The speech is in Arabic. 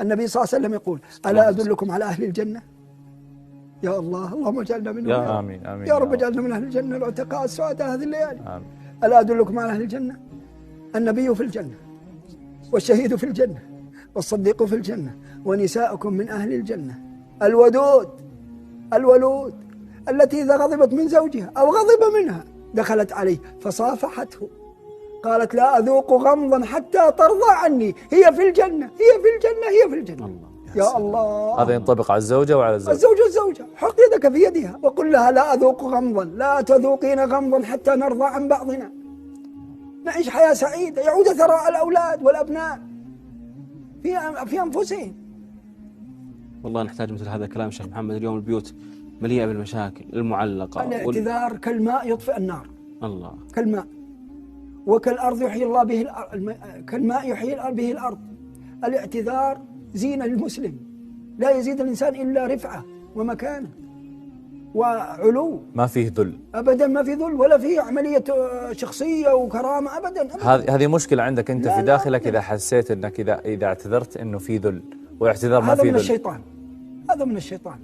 النبي صلى الله عليه وسلم يقول: ألا أدلكم على أهل الجنة؟ يا الله، اللهم اجعلنا منهم يا آمين آمين يا رب، اجعلنا من أهل الجنة العتقاء السعداء هذه الليالي. آمين. ألا أدلكم على أهل الجنة؟ النبي في الجنة، والشهيد في الجنة، والصديق في الجنة، ونساؤكم من أهل الجنة. الودود الولود التي إذا غضبت من زوجها أو غضب منها دخلت عليه فصافحته، قالت: لا أذوق غمضا حتى ترضى عني. هي في الجنة، هي في الجنة، هي في الجنة. الله. يا الله. هذا ينطبق على الزوجة وعلى الزوج. الزوجة حط يدك في يدها وقل لها: لا أذوق غمضا، لا تذوقين غمضا حتى نرضى عن بعضنا، نعيش حياة سعيدة، يعود ثراء الأولاد والأبناء في أنفسهم. والله نحتاج مثل هذا الكلام شيخ محمد. اليوم البيوت مليئة بالمشاكل المعلقة. الاعتذار كالماء يطفئ النار. الله. كالماء، وكالأرض يحيي الله به كالماء يحيي به الأرض. الاعتذار زينة للمسلم، لا يزيد الإنسان إلا رفعة ومكانة وعلو. ما فيه ذل أبدا، ما في ذل ولا في عملية شخصية وكرامة أبدا. هذه مشكلة عندك أنت في داخلك إذا حسيت أنك إذا اعتذرت أنه في ذل، واعتذار ما في ذل. هذا من الشيطان، هذا من الشيطان.